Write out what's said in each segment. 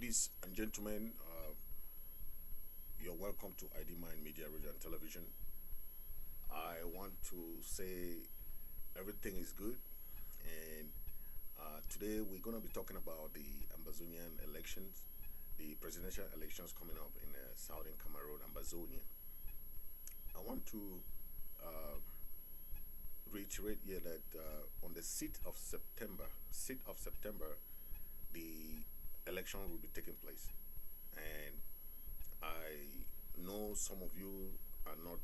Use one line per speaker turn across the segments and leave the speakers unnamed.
Ladies and gentlemen, you're welcome to ID Mind Media, Radio and Television. I want to say everything is good, and today we're going to be talking about the Ambazonian elections, the presidential elections coming up in southern Cameroon, Ambazonia. I want to uh, reiterate here that on the 6th of September, the election will be taking place, and I know some of you are not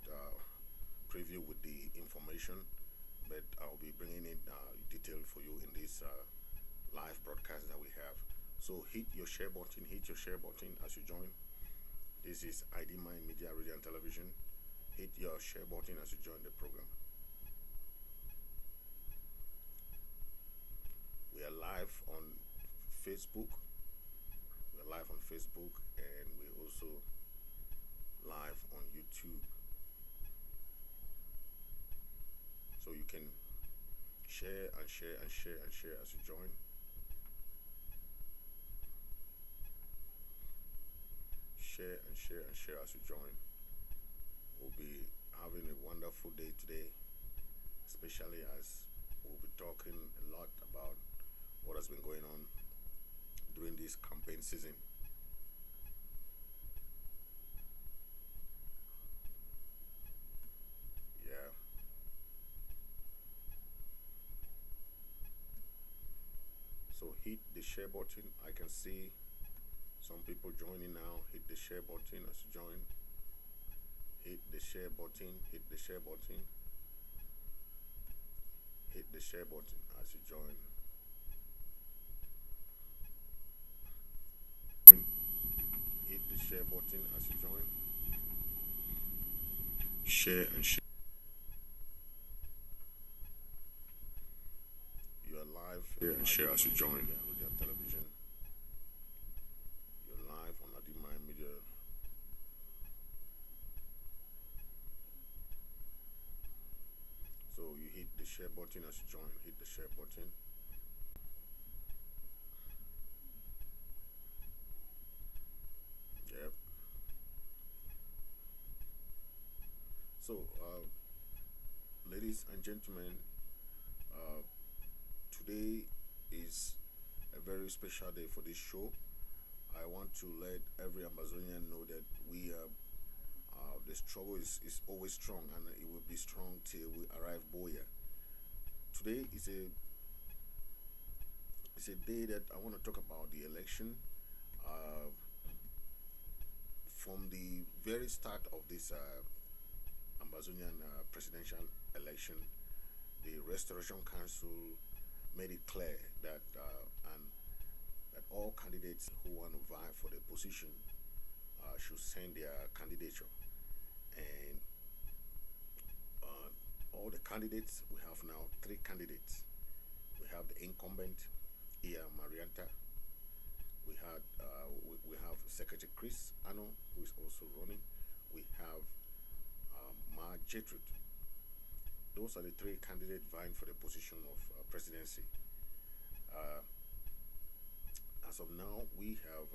privy with the information, but I'll be bringing it detailed for you in this live broadcast that we have. So hit your share button as you join. This is ID Mind Media, Radio and Television. Hit your share button as you join the program. We are live on Facebook. We're live on Facebook, and we're also live on YouTube. So you can share and share and share and share as you join. Share and share and share as you join. We'll be having a wonderful day today, especially as we'll be talking a lot about what has been going on during this campaign season. Yeah. So hit the share button. I can see some people joining now. Hit the share button as you join. Hit the share button. Hit the share button. Hit the share button as you join. Hit the share button as you join. Share and share. You are live. Share and share as you join. With your television. You're live on Adima Media. So you hit the share button as you join. Hit the share button. Yep. So, ladies and gentlemen, uh, today is a very special day for this show. I want to let every Amazonian know that the struggle is always strong, and it will be strong till we arrive Boya. Today is a day that I want to talk about the election. Uh, from the very start of this Amazonian presidential election, the Restoration Council made it clear that and that all candidates who want to vie for the position should send their candidature. And all the candidates, we have now three candidates. We have the incumbent, Ia Marianta. We have Secretary Chris Ano, who is also running. We have Ma Jetrut. Those are the three candidates vying for the position of presidency. Uh, as of now, we have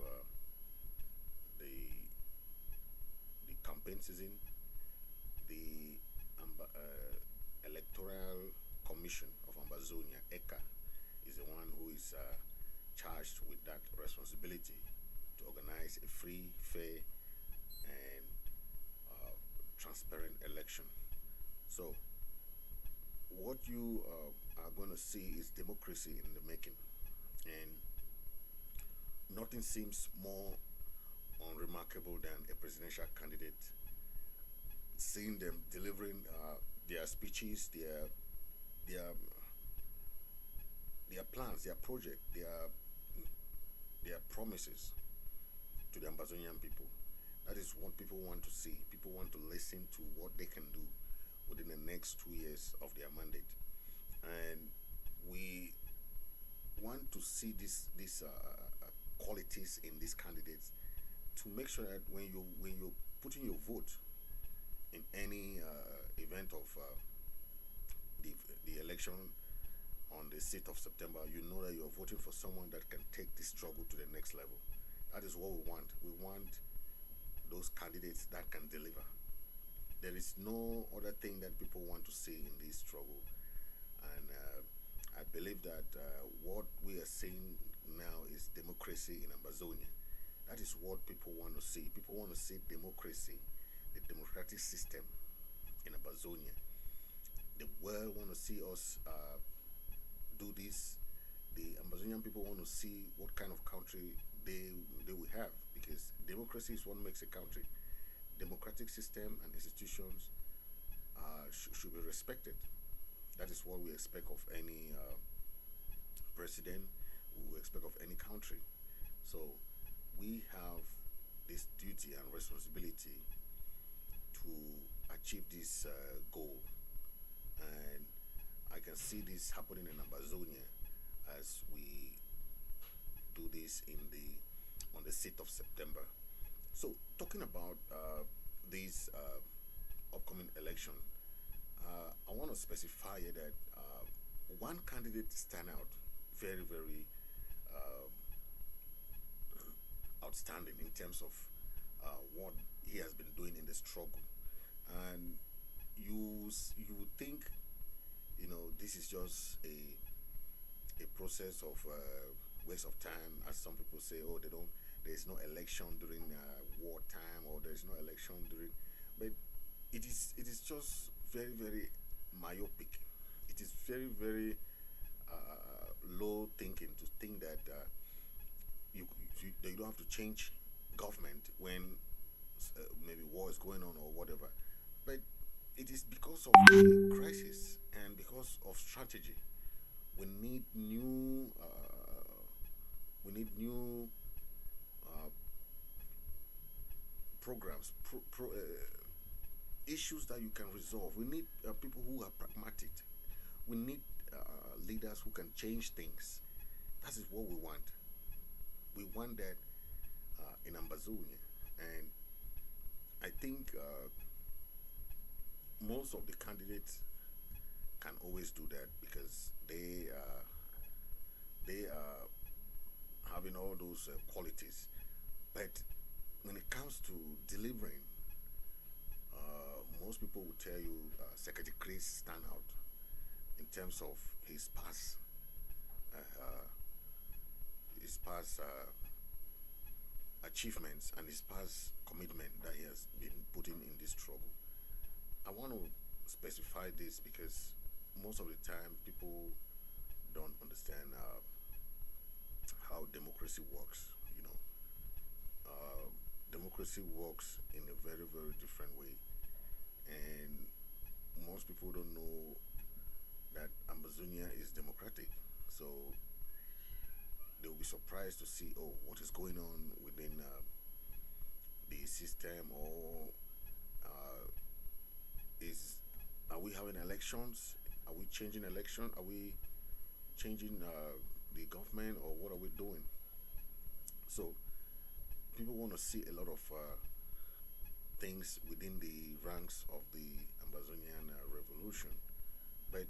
the campaign season. The Electoral Commission of Ambazonia, ECA, is the one who is charged with that responsibility to organize a free, fair, and transparent election. So, what you are going to see is democracy in the making, and nothing seems more unremarkable than a presidential candidate seeing them delivering their speeches, their plans, their project, their promises to the Amazonian people. That is what people want to see. People want to listen to what they can do within the next 2 years of their mandate, and we want to see these qualities in these candidates to make sure that when you put in your vote in any event of the election on the 6th of September, you know that you're voting for someone that can take this struggle to the next level, That is what we want. We want those candidates that can deliver. There is no other thing that people want to see in this struggle. And I believe that what we are seeing now is democracy in Amazonia. That is what people want to see. People want to see democracy, the democratic system in Amazonia. The world want to see us do this. The Amazonian people want to see what kind of country they will have, because democracy is what makes a country. Democratic system and institutions should be respected. That is what we expect of any president. We expect of any country. So we have this duty and responsibility to achieve this goal, and I can see this happening in Amazonia as we do this in the on the 6th of September. So talking about this upcoming election, I want to specify here that one candidate stand out very very uh, outstanding in terms of what he has been doing in the struggle, and you would think, this is just a process of waste of time, as some people say. Oh, they don't. There is no election during wartime, or there is no election during. But it is just very very myopic. It is very very low thinking to think that you don't have to change government when maybe war is going on or whatever. But it is because of the crisis and because of strategy. We need new. We need new uh, programs, issues that you can resolve. We need people who are pragmatic. We need leaders who can change things. That is what we want. We want that in Ambazonia, and I think most of the candidates can always do that because they are having all those qualities. But when it comes to delivering, most people will tell you Secretary Chris stand out in terms of uh, his past achievements and his past commitment that he has been putting in this struggle. I want to specify this because most of the time people don't understand how democracy works. Democracy works in a very very different way, and most people don't know that Amazonia is democratic. So they'll be surprised to see, oh, what is going on within the system, or uh, is are we having elections? Are we changing election? Are we changing the government, or what are we doing? So people want to see a lot of things within the ranks of the Amazonian revolution. But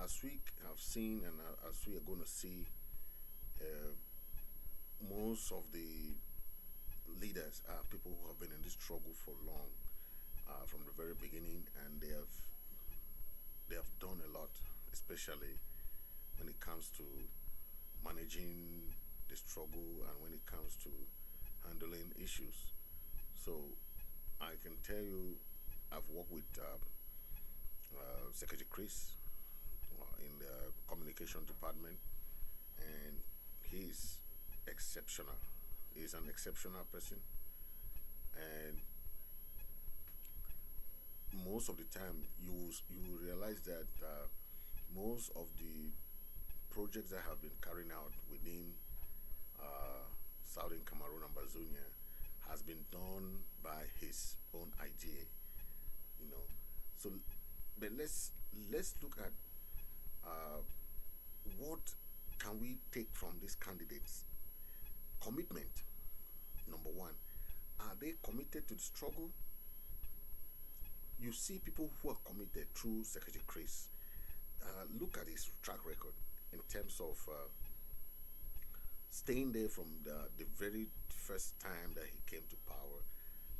as we have seen, and as we are going to see, uh, most of the leaders are people who have been in this struggle for long, from the very beginning, and they have done a lot, especially when it comes to managing the struggle and when it comes to handling issues. So I can tell you, I've worked with Secretary Chris in the communication department, and he's exceptional. He's an exceptional person, and most of the time you realize that most of the projects that have been carried out within Southern Cameroon and Bazonia has been done by his own idea, you know. So, but let's look at uh, what can we take from these candidates. Commitment, number one. Are they committed to the struggle? You see people who are committed through Secretary Chris. Look at his track record in terms of staying there from the very first time that he came to power.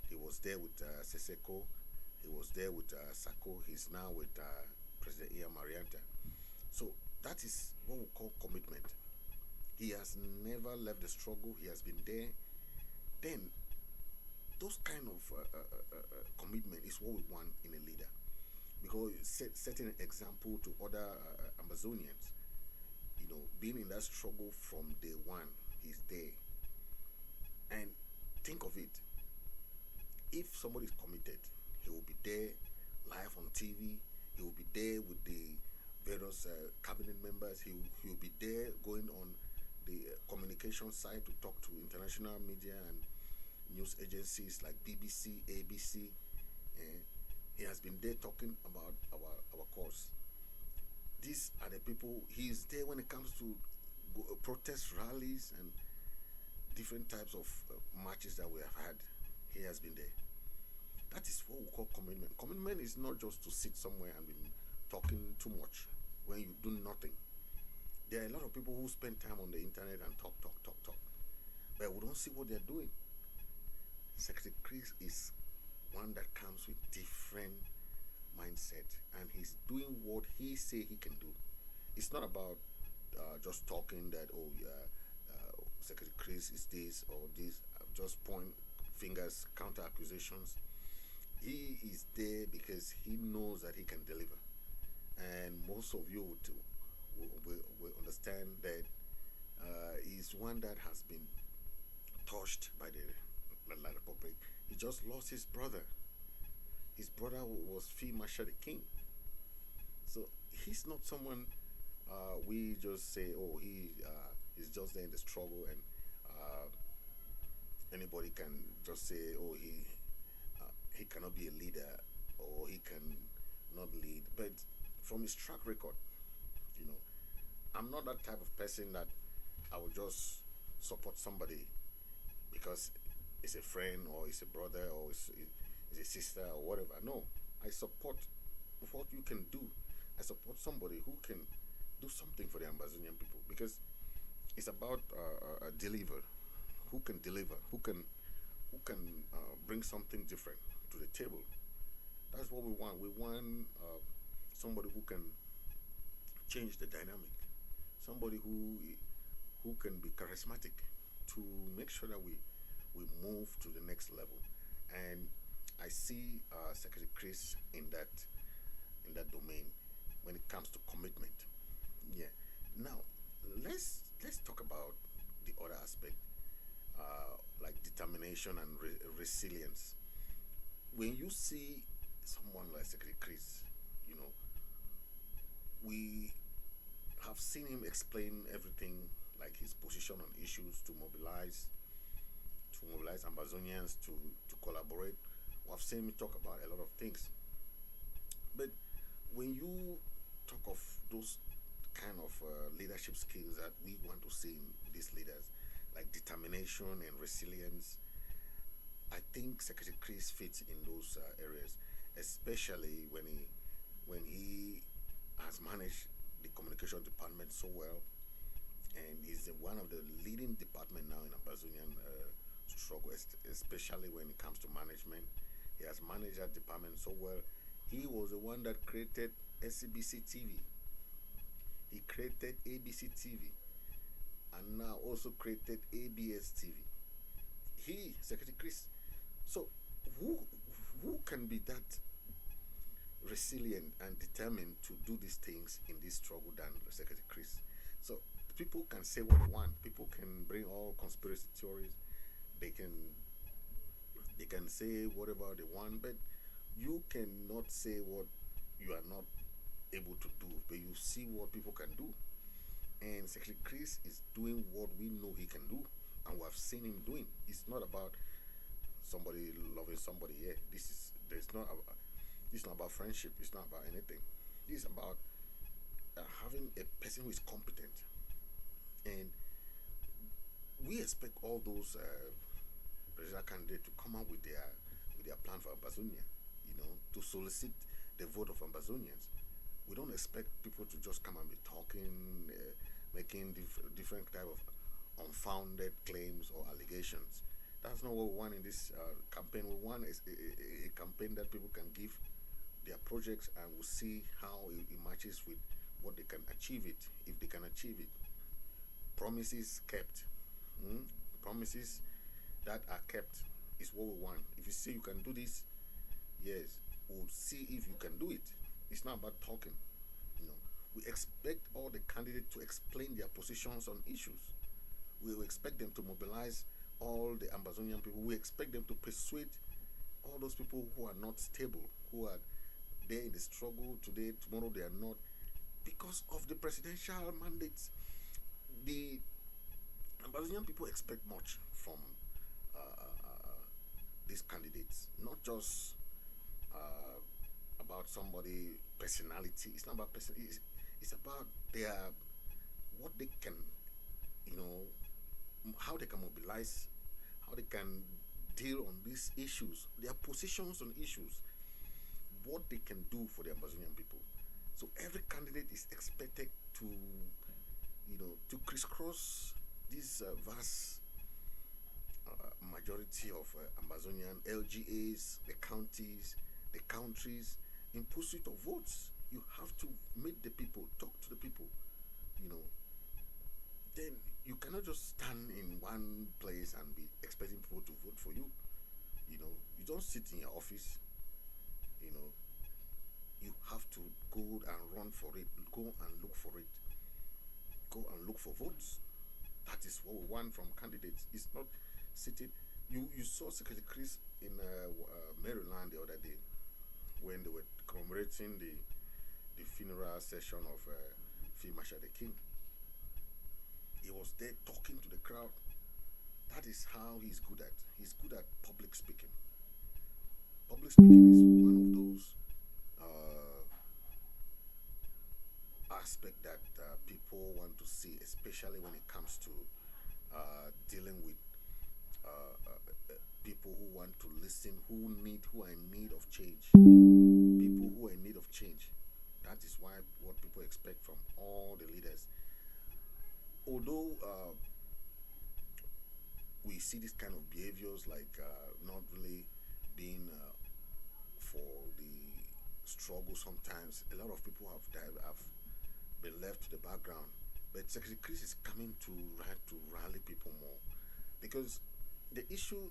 He was there with Seseko. He was there with Sako. He's now with President Ian Marianta. So that is what we call commitment. He has never left the struggle. He has been there. Then those kind of commitment is what we want in a leader, because setting an example to other Amazonians. You know, being in that struggle from day one, he's there. And think of it: if somebody is committed, he will be there live on TV. He will be there with the various cabinet members. He will be there going on the communication side to talk to international media and news agencies like BBC, ABC. And he has been there talking about our cause. These are the people. He is there when it comes to protest rallies and different types of marches that we have had. He has been there. That is what we call commitment. Commitment is not just to sit somewhere and be talking too much when you do nothing. There are a lot of people who spend time on the internet and talk, talk, talk, talk, but we don't see what they're doing. Secretary Chris is one that comes with different mindset, and he's doing what he say he can do. It's not about just talking that, oh yeah, Secretary Chris is this or this, just point fingers, counter accusations. He is there because he knows that he can deliver, and most of you will understand that he's one that has been touched by the Republic. He just lost his brother. His brother was Field Marshal the King. So he's not someone we just say, oh, he is just there in the struggle, and anybody can just say, oh, he cannot be a leader or he can not lead. But from his track record, you know, I'm not that type of person that I would just support somebody because it's a friend or it's a brother or it's a sister or whatever. No, I support what you can do. I support somebody who can do something for the Amazonian people, because it's about deliver. Who can deliver? Who can bring something different to the table? That's what we want. We want somebody who can change the dynamic. Somebody who can be charismatic to make sure that we move to the next level. And I see Secretary Chris in that domain when it comes to commitment. Yeah. Now let's talk about the other aspect, like determination and resilience. When you see someone like Secretary Chris, you know, we have seen him explain everything, like his position on issues to mobilize Amazonians to collaborate. We have seen him talk about a lot of things. But when you talk of those kind of leadership skills that we want to see in these leaders, like determination and resilience, I think Secretary Chris fits in those areas, especially when he has managed the communication department so well, and is one of the leading department now in Amazonian struggle, especially when it comes to management. He has managed that department so well. He was the one that created SCBC TV. He created ABC TV, and now also created ABS TV. He, Secretary Chris. So who can be that resilient and determined to do these things in this struggle than Secretary Chris? So people can say what they want. People can bring all conspiracy theories. They can say whatever they want, but you cannot say what you are not able to do. But you see what people can do, and Secretary Chris is doing what we know he can do, and we have seen him doing. It's not about somebody loving somebody. Yeah, this is not about friendship. It's not about anything. This is about having a person who is competent, and we expect all those presidential candidates to come out with their plan for Amazonia. You know, to solicit the vote of Amazonians. We don't expect people to just come and be talking, making different type of unfounded claims or allegations. That's not what we want in this campaign. We want a campaign that people can give their projects, and we'll see how it matches with what they can achieve it, if they can achieve it. Promises kept. Mm? Promises that are kept is what we want. If you say you can do this, yes, we'll see if you can do it. It's not about talking. You know, we expect all the candidates to explain their positions on issues. We will expect them to mobilize all the Amazonian people. We expect them to persuade all those people who are not stable, who are there in the struggle today, tomorrow they are not, because of the presidential mandates. The Amazonian people expect much from these candidates, not just uh, about somebody personality. It's not about person. It's about their what they can, you know, how they can mobilize, how they can deal on these issues, their positions on issues, what they can do for the Amazonian people. So every candidate is expected to, to crisscross this vast majority of Amazonian LGAs, the counties, the countries, in pursuit of votes. You have to meet the people, talk to the people, you know. Then you cannot just stand in one place and be expecting people to vote for you. You know, you don't sit in your office, you know. You have to go and run for it, go and look for it, go and look for votes. That is what we want from candidates. It's not sitting. You saw Secretary Chris in Maryland the other day when they were commemorating the funeral session of Field Marshal the King. He was there talking to the crowd. That is how he's good at. He's good at public speaking. Public speaking is one of those aspects that people want to see, especially when it comes to dealing with people who want to listen, who are in need of change. People who are in need of change. That is why what people expect from all the leaders. Although we see this kind of behaviors like not really being for the struggle sometimes, a lot of people have died, have been left to the background. But Secretary Chris is coming to rally people more, because the issue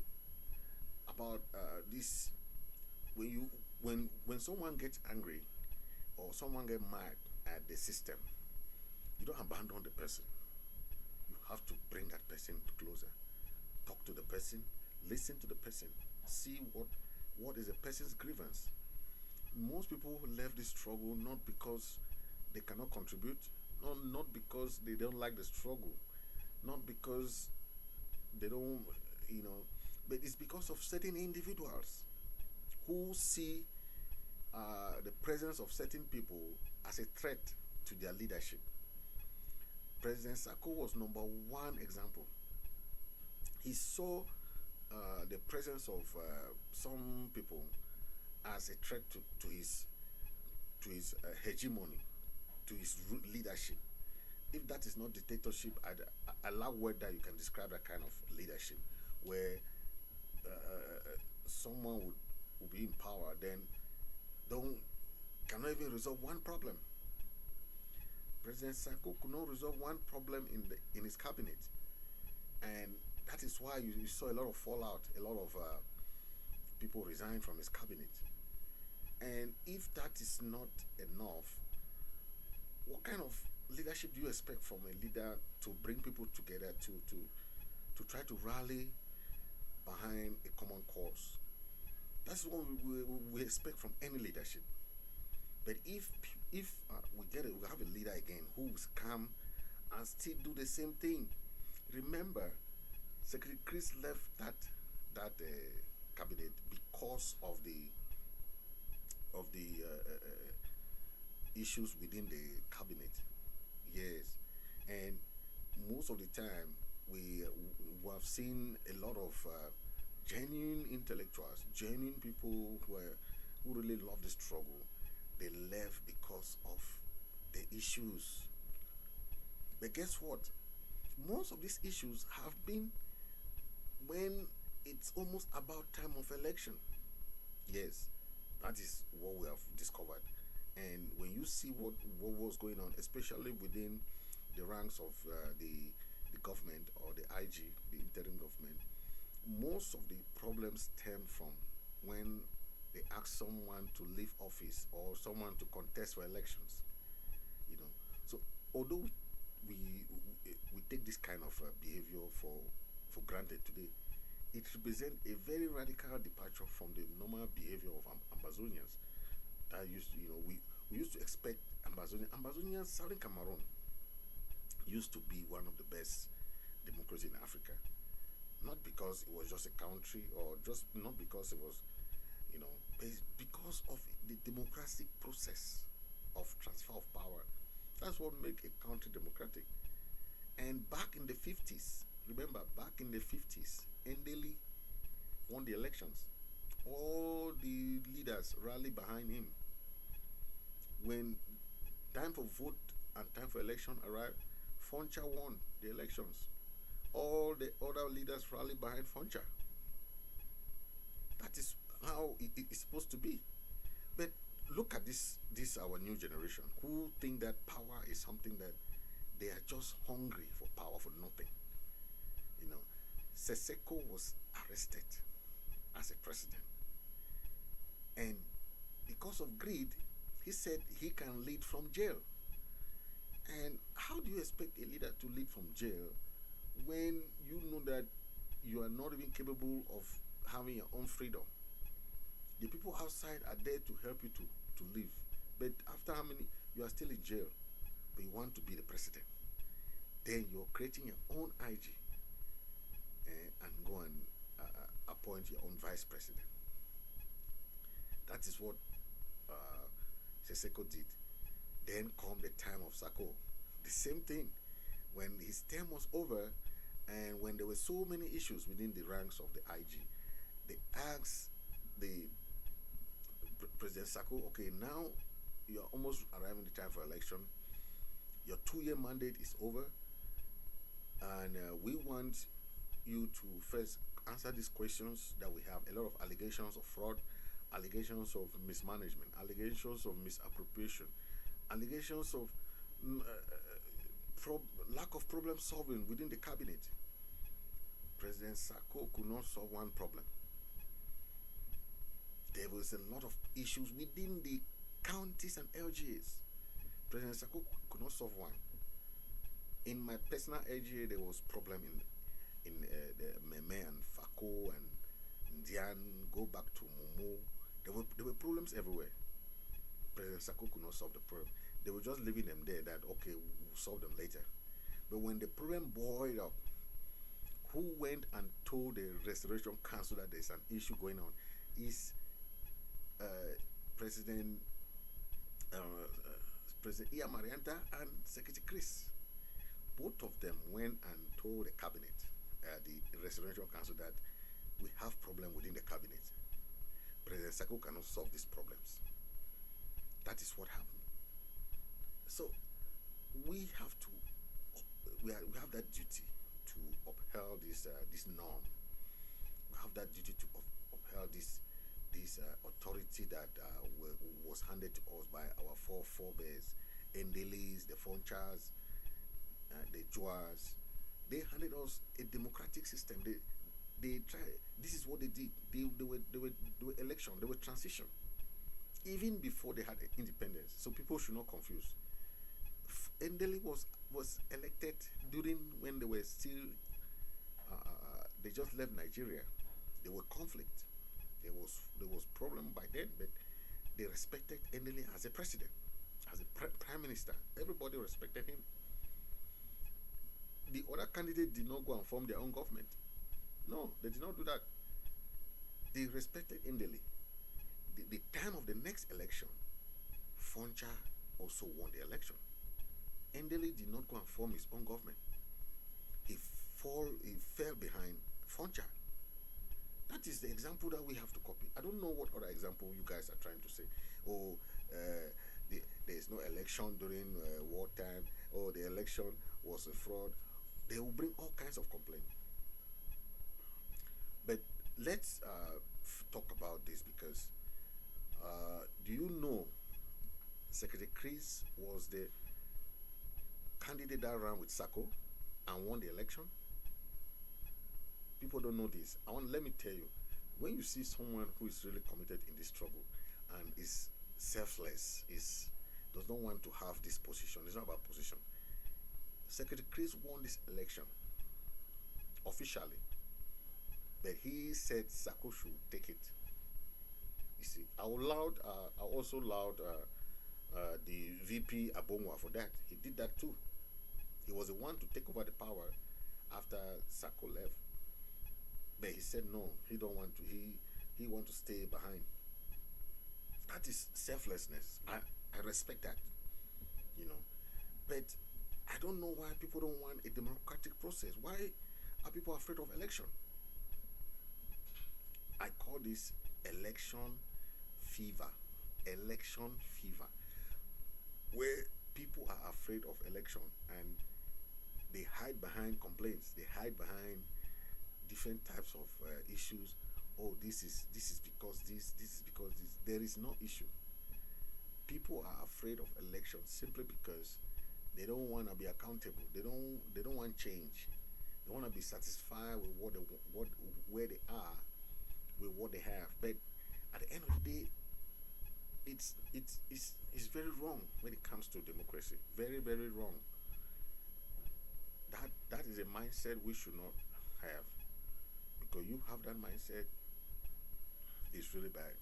about this, when someone gets angry or someone gets mad at the system, you don't abandon the person. You have to bring that person closer, talk to the person, listen to the person, see what is the person's grievance. Most people left this struggle not because they cannot contribute, not because they don't like the struggle, not because they don't, but it's because of certain individuals who see the presence of certain people as a threat to their leadership. President Sako was number one example. He saw the presence of some people as a threat to his hegemony, to his leadership. If that is not dictatorship, I allow word that you can describe that kind of leadership, where someone would be in power, then cannot even resolve one problem. President Sako could not resolve one problem in his cabinet, and that is why you saw a lot of fallout. A lot of people resigned from his cabinet. And if that is not enough, what kind of leadership do you expect from a leader to bring people together to try to rally behind a common cause? That's what we expect from any leadership. But if we have a leader again who will come and still do the same thing. Remember, Secretary Chris left that cabinet because of the issues within the cabinet. Yes, and most of the time we have seen a lot of genuine intellectuals, genuine people who really love the struggle. They left because of the issues. But guess what? Most of these issues have been when it it's almost about time of election. Yes, that is what we have discovered. And when you see what was going on, especially within the ranks of the government or the IG, the interim government, most of the problems stem from when they ask someone to leave office or someone to contest for elections. You know, so although we take this kind of behavior for granted today, it represents a very radical departure from the normal behavior of Amazonians. That used to, we used to expect Ambazonians, Southern Cameroon used to be one of the best democracy in Africa. Not because it was just a country or just not because it was, but it's because of the democratic process of transfer of power. That's what makes a country democratic. And back in the 50s, remember, back in the 50s, Ndeli won the elections. All the leaders rallied behind him. When time for vote and time for election arrived, Foncha won the elections. All the other leaders rallied behind Foncha. That is how it's supposed to be. But look at this our new generation who think that power is something that they are just hungry for power for nothing. You know, Seseko was arrested as a president, and because of greed, he said he can lead from jail. And how do you expect a leader to lead from jail when you know that you are not even capable of having your own freedom? The people outside are there to help you to live. But after how many, you are still in jail, but you want to be the president. Then you're creating your own IG and go and appoint your own vice president. That is what Seseko did. Then come the time of Sako. The same thing. When his term was over and when there were so many issues within the ranks of the IG, they asked the President Sako, okay, now you're almost arriving the time for election. Your 2-year mandate is over, and we want you to first answer these questions that we have. A lot of allegations of fraud, allegations of mismanagement, allegations of misappropriation, allegations of lack of problem solving within the cabinet. President Sako could not solve one problem. There was a lot of issues within the counties and LGAs. President Sako could not solve one. In my personal LGA, there was problem in the Meme and Fako and Ndian, go back to Momo. There were problems everywhere. President Sako could not solve the problem. They were just leaving them there that, okay, we'll solve them later. But when the problem boiled up, who went and told the Restoration Council that there's an issue going on is President Iya Marianta and Secretary Chris. Both of them went and told the cabinet, the Restoration Council, that we have problem within the cabinet. President Sako cannot solve these problems. That is what happened. So we have to, we have that duty to uphold this norm. We have that duty to uphold this authority that was handed to us by our forebears, Endelis, the Fonchas, the Joas. They handed us a democratic system. They tried. This is what they did. They were election. They were transition, even before they had independence. So people should not confuse. Ndeli was elected during when they were still. They just left Nigeria. There were conflict. There was problem by then, but they respected Ndeli as a president, as a prime minister. Everybody respected him. The other candidate did not go and form their own government. No, they did not do that. They respected Ndeli. The time of the next election, Foncha also won the election. Ndeli did not go and form his own government. He fell behind Foncha. That is the example that we have to copy. I don't know what other example you guys are trying to say. Oh, there is no election during wartime. Oh, the election was a fraud. They will bring all kinds of complaints. But let's talk about this because do you know Secretary Chris was the candidate that ran with Sako and won the election? People don't know this. Let me tell you, when you see someone who is really committed in this struggle and is selfless, is does not want to have this position. It's not about position. Secretary Chris won this election officially, but he said Sako should take it. You see, I also allowed the VP Abongwa for that. He did that too. He was the one to take over the power after Sako left, but he said no. He don't want to. He want to stay behind. That is selflessness. I respect that, you know, but I don't know why people don't want a democratic process. Why are people afraid of election? I call this election fever. Election fever. Where people are afraid of election and they hide behind complaints. They hide behind different types of issues. Oh, this is because this is because this. There is no issue. People are afraid of elections simply because they don't want to be accountable. They don't want change. They want to be satisfied with what where they are with what they have. But at the end of the day, it's very wrong when it comes to democracy. Very very wrong. That is a mindset we should not have, because you have that mindset, it's really bad.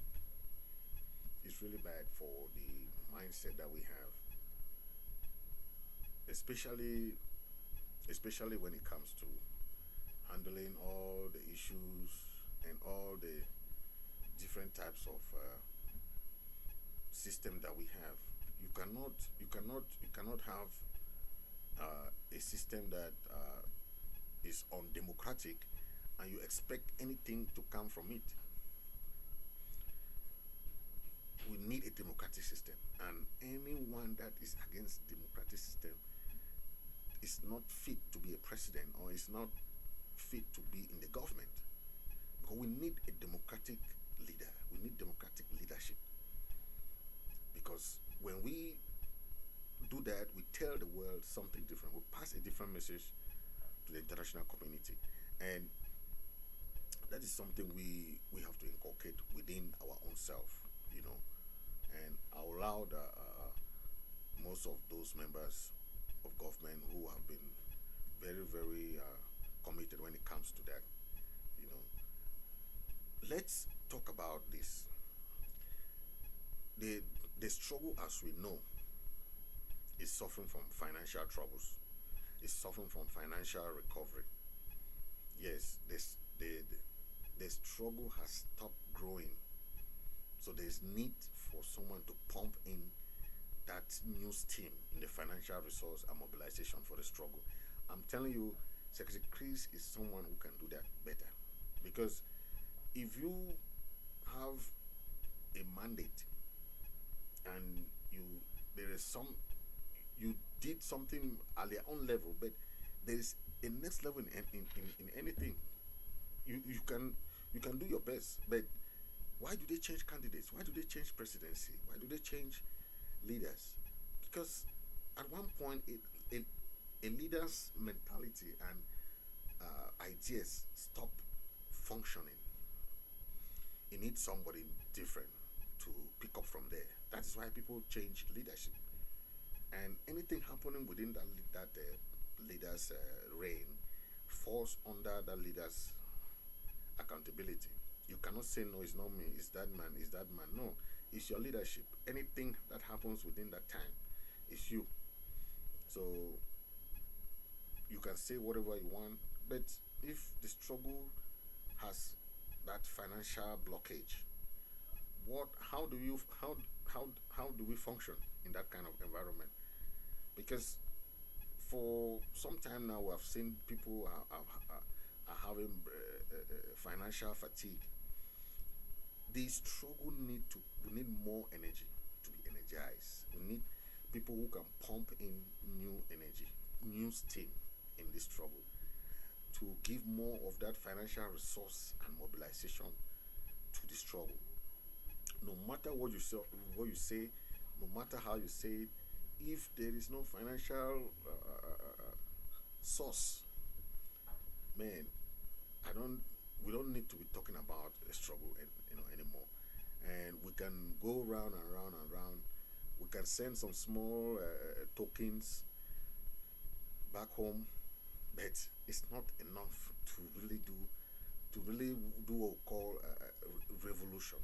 It's really bad for the mindset that we have, especially especially when it comes to handling all the issues and all the different types of system that we have. You cannot have a system that is undemocratic and you expect anything to come from it. We need a democratic system, and anyone that is against democratic system is not fit to be a president or is not fit to be in the government, because we need a democratic leader. We need democratic leadership, because when we do that, we tell the world something different. We pass a different message to the international community, and that is something we have to inculcate within our own self, you know. And I allowed most of those members of government who have been very very committed when it comes to that, you know. Let's talk about this. The struggle, as we know, is suffering from financial troubles. Is suffering from financial recovery. Yes, the struggle has stopped growing. So there's need for someone to pump in that new steam in the financial resource and mobilization for the struggle. I'm telling you, Secretary Chris is someone who can do that better. Because if you have a mandate and there is some you did something at their own level, but there is a next level in anything. You can do your best, but why do they change candidates? Why do they change presidency? Why do they change leaders? Because at one point, a leader's mentality and ideas stop functioning. You need somebody different to pick up from there. That is why people change leadership. And anything happening within that leader's reign falls under that leader's accountability. You cannot say no, it's not me, it's that man, it's that man. No, it's your leadership. Anything that happens within that time, it's you. So you can say whatever you want, but if the struggle has that financial blockage, what? How do we function in that kind of environment? Because for some time now, we have seen people are having financial fatigue. The struggle we need more energy to be energized. We need people who can pump in new energy, new steam in this struggle. to give more of that financial resource and mobilization to the struggle. No matter what you say, no matter how you say it, if there is no financial source, man, I don't. We don't need to be talking about a struggle, anymore. And we can go round and round and round. We can send some small tokens back home, but it's not enough to really do what we call a revolution.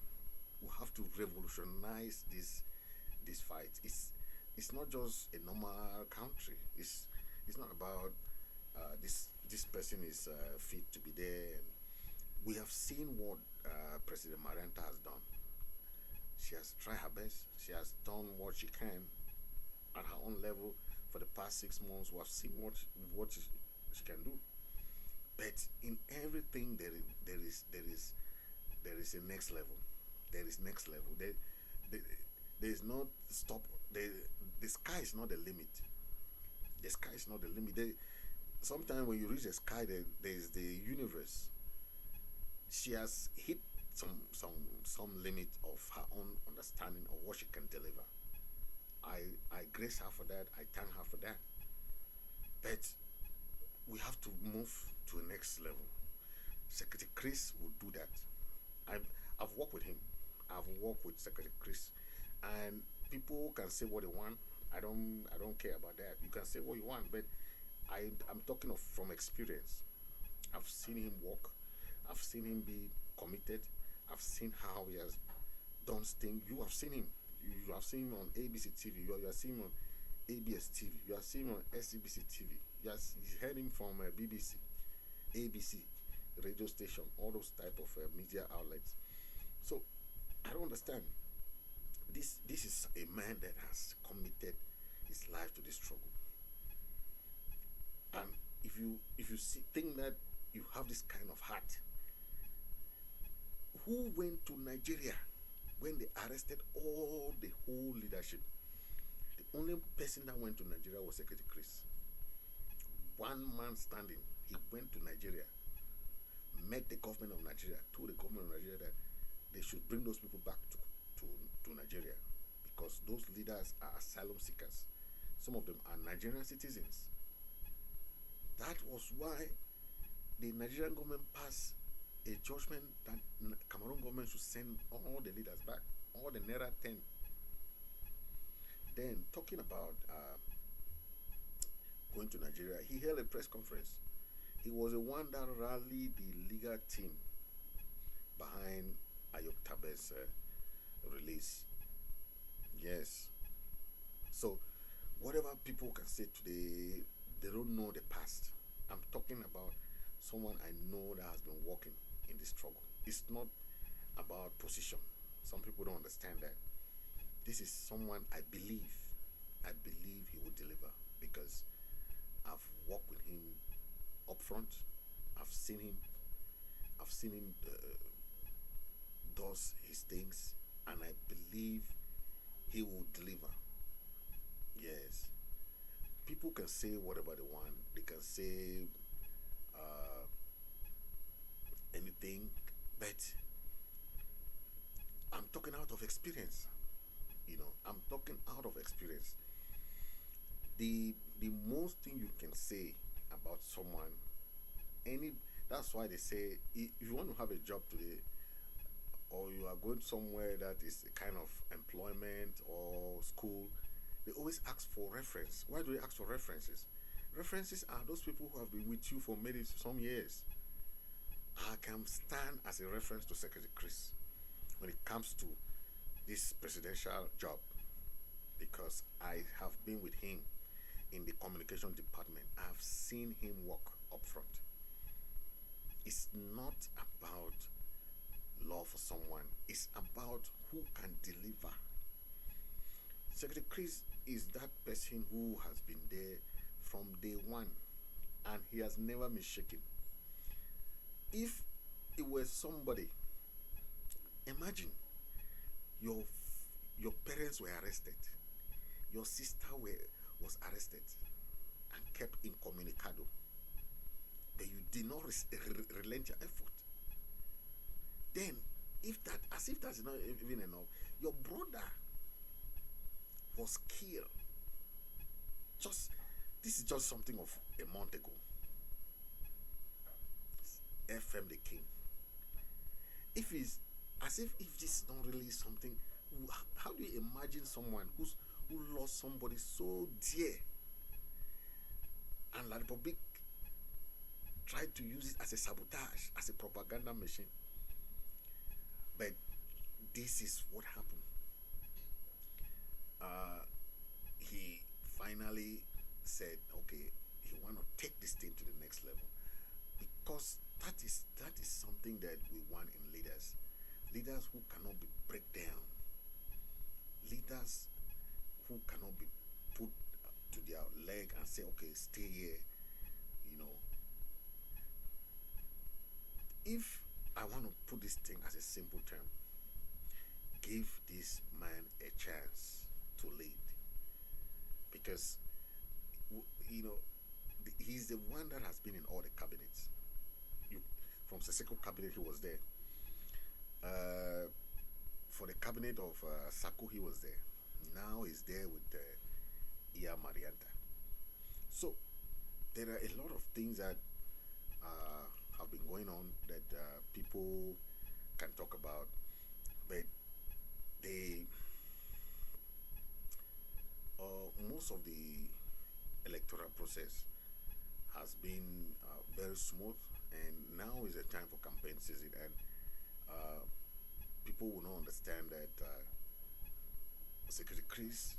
We have to revolutionize this fight. It's not just a normal country. It's not about this person is fit to be there. And we have seen what President Marianta has done. She has tried her best. She has done what she can at her own level for the past 6 months. We have seen what she can do. But in everything there is a next level. There is next level. There is not stop. The sky is not the limit. The sky is not the limit. Sometimes when you reach the sky, there is the universe. She has hit some limit of her own understanding of what she can deliver. I grace her for that. I thank her for that. But we have to move to the next level. Secretary Chris will do that. I've worked with him. I've worked with Secretary Chris, and people can say what they want. I don't care about that. You can say what you want, but I'm talking of from experience. I've seen him work. I've seen him be committed. I've seen how he has done things. You have seen him. You have seen him on ABC TV. You have seen him on ABS TV. You have seen him on SCBC TV. You heard him from BBC, ABC, radio station, all those type of media outlets. So I don't understand. This is a man that has committed his life to this struggle. And if you think that you have this kind of heart, who went to Nigeria when they arrested all the whole leadership? The only person that went to Nigeria was Secretary Chris. One man standing. He went to Nigeria, met the government of Nigeria, told the government of Nigeria that they should bring those people back to Nigeria because those leaders are asylum seekers. Some of them are Nigerian citizens. That was why the Nigerian government passed a judgment that Cameroon government should send all the leaders back, all the Naira 10. Then, talking about going to Nigeria, he held a press conference. He was the one that rallied the legal team behind Ayok Tabe's release. Yes. So, whatever people can say today, they don't know the past. I'm talking about someone I know that has been working in this struggle. It's not about position. Some people don't understand that. This is someone I believe he will deliver because I've worked with him up front. I've seen him does his things, and I believe he will deliver. Yes. People can say whatever they want. They can say anything, but I'm talking out of experience. I'm talking out of experience. The most thing you can say about someone, that's why they say if you want to have a job today, or you are going somewhere that is a kind of employment or school, they always ask for reference. Why do they ask for references? References are those people who have been with you for maybe some years. I can stand as a reference to Secretary Chris when it comes to this presidential job because I have been with him in the communication department. I've seen him work up front. It's not about love for someone. It's about who can deliver. Secretary Chris is that person who has been there from day one and he has never been shaken. If it was somebody, imagine your parents were arrested, your sister was arrested and kept incommunicado. but you did not relent your effort. Then, if that, as if that's not even enough, your brother was killed. Just this is just something of a month ago. FM the King. If it's as if this is not really something, how do you imagine someone who lost somebody so dear, and La Republic tried to use it as a sabotage, as a propaganda machine? But this is what happened. He finally said, "Okay, he want to take this thing to the next level," because that is something that we want in leaders who cannot be break down, leaders who cannot be put to their leg and say, "Okay, stay here." You know, if I want to put this thing as a simple term, give this man a chance to lead, because you know he's the one that has been in all the cabinets. You, from Seseko cabinet, he was there. For the cabinet of Sako, he was there. Now he's there with Iya Marianta. So there are a lot of things that have been going on that people can talk about, but they most of the electoral process has been very smooth, and now is a time for campaign season, and people will not understand that Secretary Chris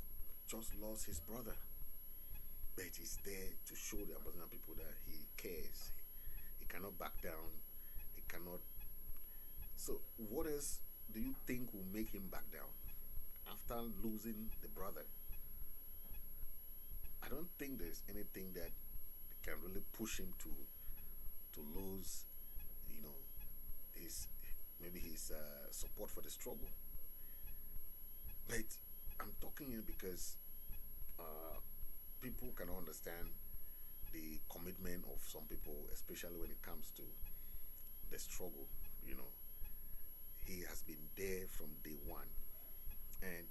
just lost his brother, but he's there to show the Amazonian people that he cares. He cannot back down. He cannot. So, what else do you think will make him back down after losing the brother? I don't think there's anything that can really push him to lose, you know, his maybe his support for the struggle. But I'm talking here because people cannot understand the commitment of some people, especially when it comes to the struggle. You know, he has been there from day one, and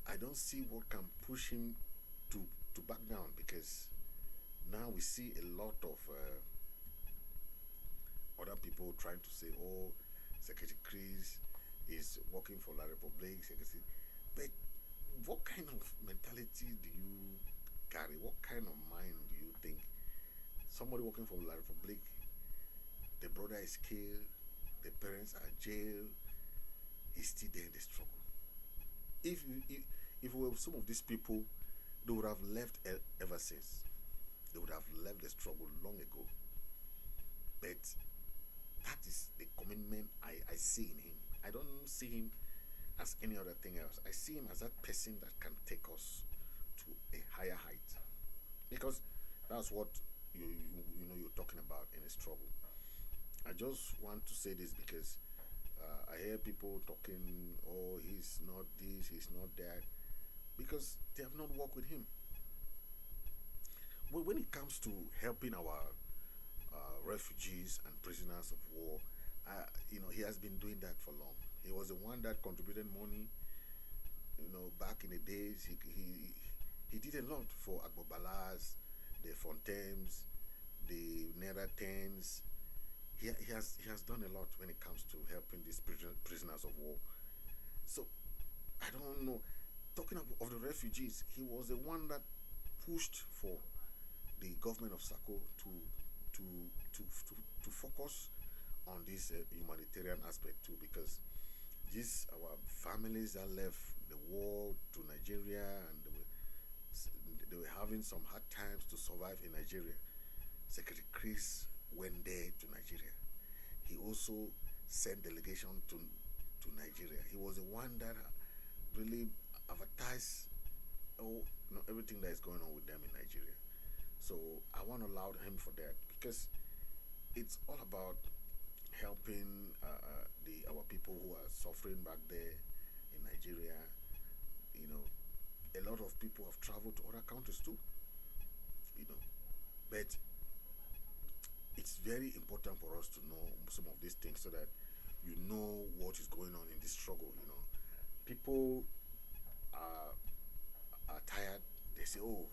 I don't see what can push him to back down, because now we see a lot of other people trying to say, "Oh, Secretary Chris is working for La Republique." But what kind of mentality do you carry? What kind of mind do you think somebody working for La Republique, the brother is killed, the parents are jailed, he's still there in the struggle? If we were some of these people, they would have left ever since. They would have left the struggle long ago. But that is the commitment I see in him. I don't see him as any other thing else. I see him as that person that can take us to a higher height, because that's what you know you're talking about in a struggle. I just want to say this because I hear people talking, "Oh, he's not this, he's not that," because they have not worked with him. Well, when it comes to helping our refugees and prisoners of war, you know, he has been doing that for long. He was the one that contributed money. You know, back in the days, he did a lot for Agbobalas, the Fontaines, the Neratens. He has done a lot when it comes to helping these prisoners of war. So I don't know. Talking of the refugees, he was the one that pushed for the government of Sako to to focus on this humanitarian aspect too, because these our families that left the war to Nigeria, and they were having some hard times to survive in Nigeria. Secretary Chris went there to Nigeria. He also sent delegation to Nigeria. He was the one that really advertised everything that is going on with them in Nigeria. So I want to laud him for that, because it's all about helping our people who are suffering back there in Nigeria. You know, a lot of people have traveled to other countries too. You know, but it's very important for us to know some of these things so that you know what is going on in this struggle. People are are tired. They say, "Oh,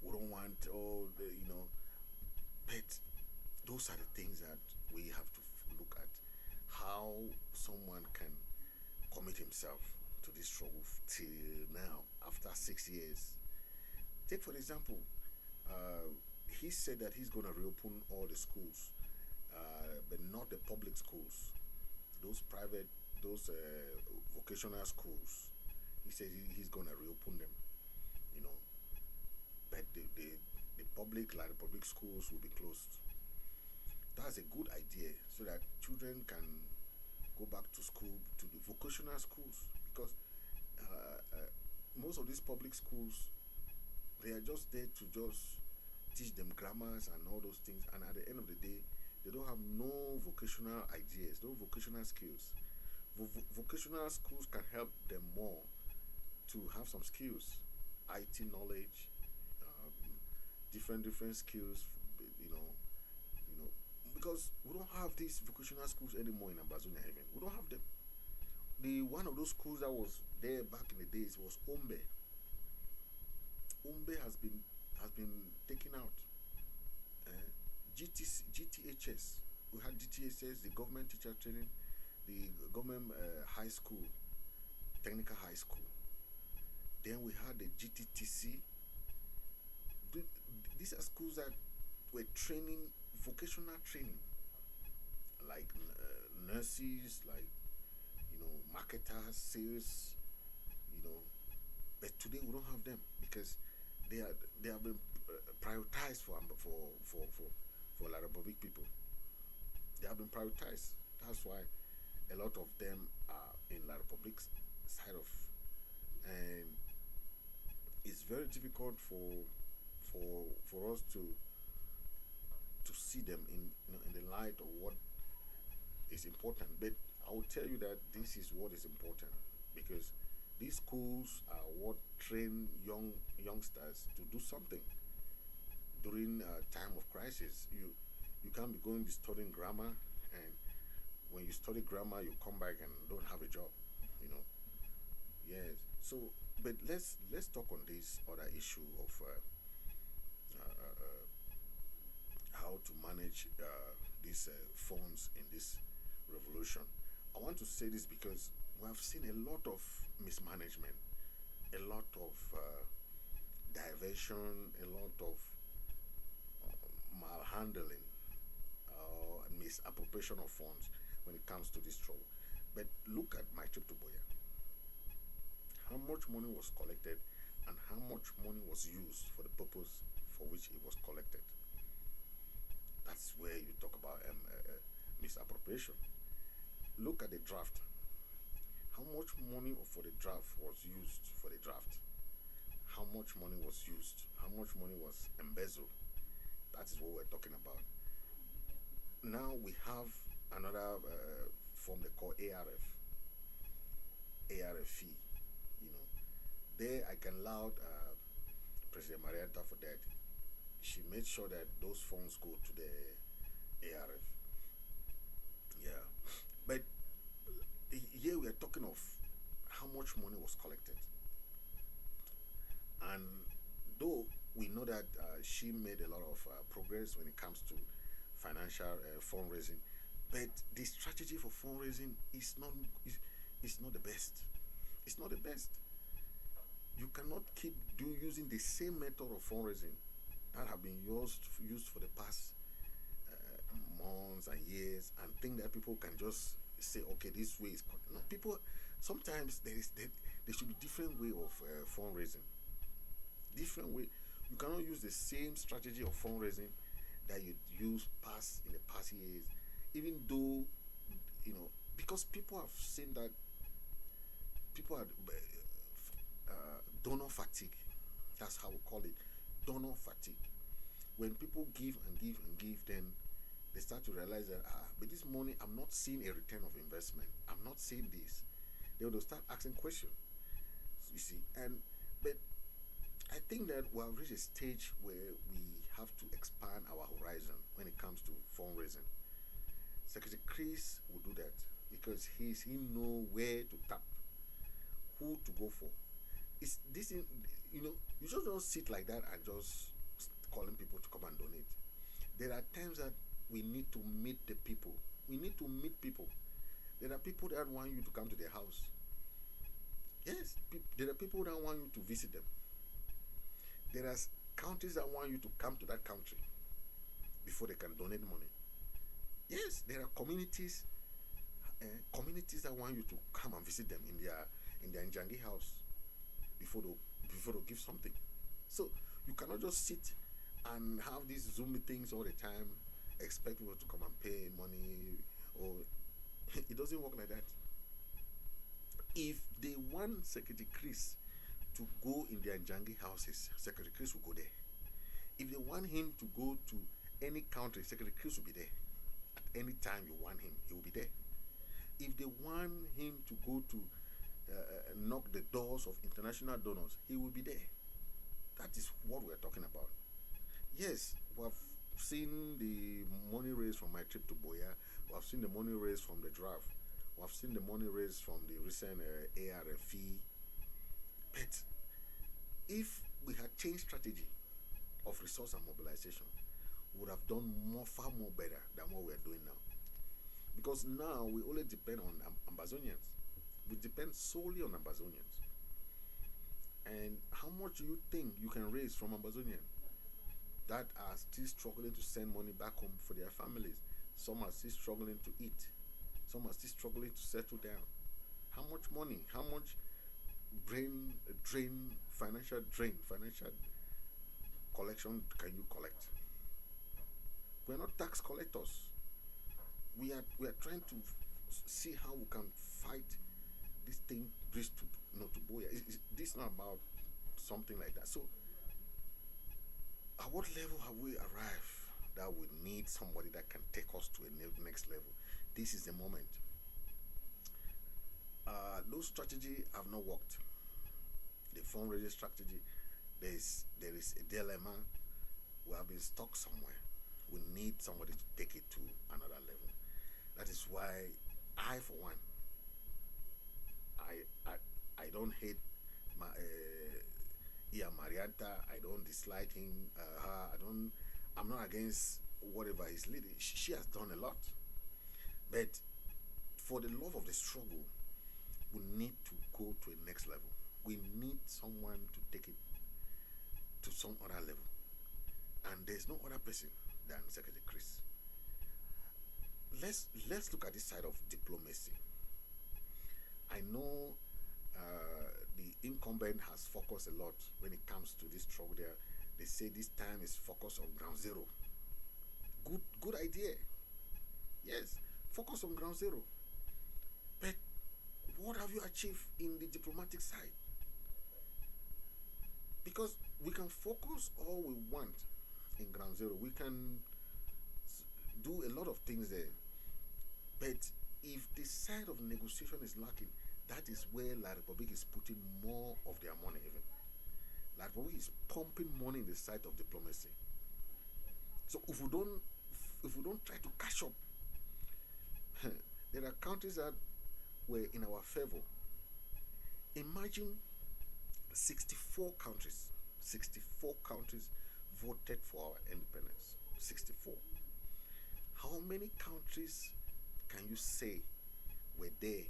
we don't want but those are the things that we have to look at. How someone can commit himself to this struggle till now, after 6 years. Take for example, uh, he said that he's going to reopen all the schools, but not the public schools. Those private, those vocational schools. He says he's going to reopen them. You know, but the public, like the public schools, will be closed. That's a good idea so that children can go back to school, to the vocational schools, because most of these public schools, they are just there to just teach them grammars and all those things, and at the end of the day they don't have no vocational ideas, no vocational skills. Vocational schools can help them more to have some skills, IT knowledge, um, different skills, you know, you know, because we don't have these vocational schools anymore in Ambazonia. Even we don't have them. The one of those schools that was there back in the days was Ombe. Ombe has been taken out. GTHS. We had GTHS, the government teacher training, the government high school, technical high school. Then we had the GTTC. These are schools that were training, vocational training, like nurses, like marketers, sales, you know. But today we don't have them because they have been prioritized for La Republic people. They have been prioritized. That's why a lot of them are in La Republic's side of, and it's very difficult for us to see them in the light of what is important. But I will tell you that this is what is important because these schools are what train youngsters to do something during a time of crisis. You can't be going to be studying grammar, and when you study grammar, you come back and don't have a job. You know. Yes. So, but let's talk on this other issue of how to manage these funds in this revolution. I want to say this because we have seen a lot of mismanagement, a lot of diversion, a lot of malhandling and misappropriation of funds when it comes to this trouble. But look at my trip to Boya. How much money was collected and how much money was used for the purpose for which it was collected. That's where you talk about misappropriation. Look at the draft. How much money for the draft was used for the draft? How much money was used? How much money was embezzled? That is what we're talking about. Now we have another form they call ARF, ARFE. You know, there I can laud President Marianta for that. She made sure that those funds go to the ARF. Yeah, but here we are talking of how much money was collected, and though we know that she made a lot of progress when it comes to financial fundraising, but the strategy for fundraising is not the best. It's not the best. You cannot keep using the same method of fundraising that have been used for the past months and years, and think that people can just say, okay, this way is no. People sometimes there should be different way of fundraising. Different way. You cannot use the same strategy of fundraising that you used past in the past years, even though because people have seen that people are donor fatigue. That's how we call it, donor fatigue. When people give and give and give, then they start to realize that but this money I'm not seeing a return of investment. I'm not seeing this. They will start asking questions. You see, and but I think that we have reached a stage where we have to expand our horizon when it comes to fundraising. Secretary Chris will do that because he know where to tap, who to go for. It's this in, you just don't sit like that and just calling people to come and donate. There are times that we need to meet the people. We need to meet people. There are people that want you to come to their house. Yes, there are people that want you to visit them. There are countries that want you to come to that country before they can donate money. Yes, there are communities that want you to come and visit them in their Njangi house before they give something. So you cannot just sit and have these Zoom meetings all the time, expect people to come and pay money, or it doesn't work like that. If they want Secretary Chris to go in their Njangi houses, Secretary Chris will go there. If they want him to go to any country, Secretary Chris will be there. At any time you want him, he will be there. If they want him to go to knock the doors of international donors, he will be there. That is what we're talking about. Yes, we have seen the money raised from my trip to Boya. We have seen the money raised from the draft. We have seen the money raised from the recent ARFE. But if we had changed strategy of resource and mobilization, we would have done far more better than what we are doing now. Because now we only depend on Ambazonians. We depend solely on Ambazonians. And how much do you think you can raise from Ambazonians that are still struggling to send money back home for their families? Some are still struggling to eat. Some are still struggling to settle down. How much money, how much financial collection can you collect? We are not tax collectors. We are trying to see how we can fight this thing bridge to Boya. This is not about something like that. So at what level have we arrived that we need somebody that can take us to a next level? This is the moment. Those strategies have not worked. The fundraising strategy, there is a dilemma. We have been stuck somewhere. We need somebody to take it to another level. That is why I, for one, I don't hate Ia Marianta. I don't dislike him. I'm not against whatever he's leading. She has done a lot. But for the love of the struggle, we need to go to a next level. We need someone to take it to some other level. And there's no other person than Secretary Chris. Let's look at this side of diplomacy. I know the incumbent has focused a lot when it comes to this struggle there. They say this time is focused on ground zero. Good idea. Yes, focus on ground zero. But what have you achieved in the diplomatic side? Because we can focus all we want in ground zero. We can do a lot of things there. But if the side of negotiation is lacking, that is where La Republic is putting more of their money even. La Republic is pumping money in the side of diplomacy. So if we don't try to catch up, there are countries that were in our favor. Imagine 64 countries voted for our independence. 64. How many countries can you say were there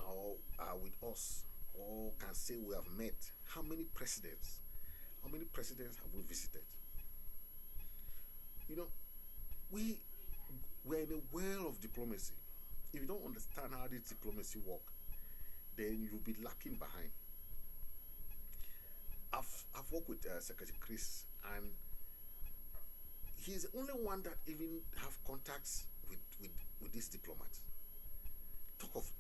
or are with us or can say we have met? How many presidents? How many presidents have we visited? We're in a well of diplomacy. If you don't understand how this diplomacy works, then you'll be lacking behind. I've worked with Secretary Chris, and he's the only one that even have contacts with this diplomat. Talk of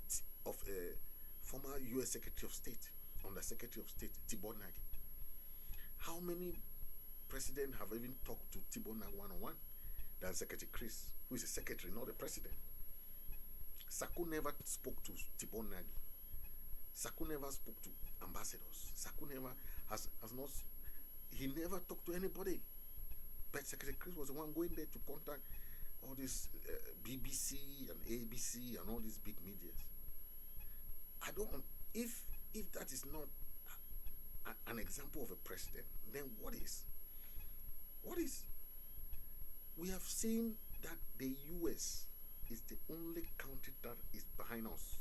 former U.S. Secretary of State, Under Secretary of State, Tibor Nagy. How many presidents have even talked to Tibor Nagy one-on-one than Secretary Chris, who is a secretary, not a president? Saku never spoke to Tibor Nagy. Saku never spoke to ambassadors. Saku never has not He never talked to anybody. But Secretary Chris was the one going there to contact all this BBC and ABC and all these big medias. I don't. If that is not an example of a president, then what is? What is? We have seen that the U.S. is the only country that is behind us,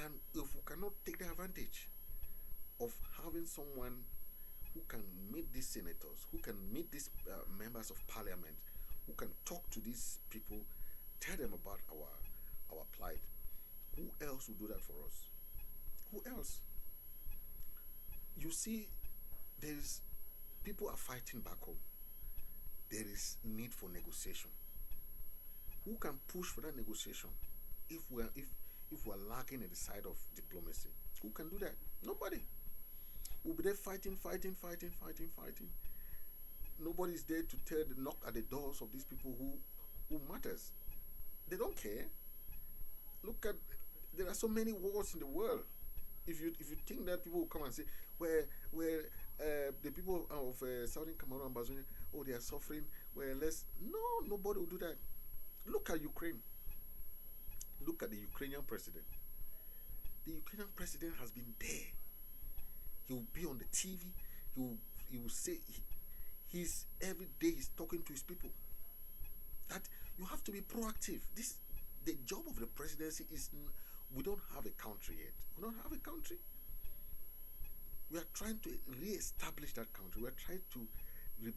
and if we cannot take the advantage of having someone who can meet these senators, who can meet these members of parliament, who can talk to these people, tell them about our plight, who else will do that for us? Who else? You see, there's people are fighting back home. There is need for negotiation. Who can push for that negotiation if we're lacking at the side of diplomacy? Who can do that? Nobody. We'll be there fighting. Nobody's there to knock at the doors of these people who matters. They don't care. Look at, there are so many wars in the world. If you think that people will come and say, where the people of Southern Cameroon and Bazonia, oh, they are suffering, nobody will do that. Look at Ukraine. Look at the Ukrainian president. The Ukrainian president has been there. He will be on the TV. He will say, he's every day he's talking to his people. That you have to be proactive. The job of the presidency is, we don't have a country yet. We don't have a country. We are trying to re-establish that country. We are trying to rebuild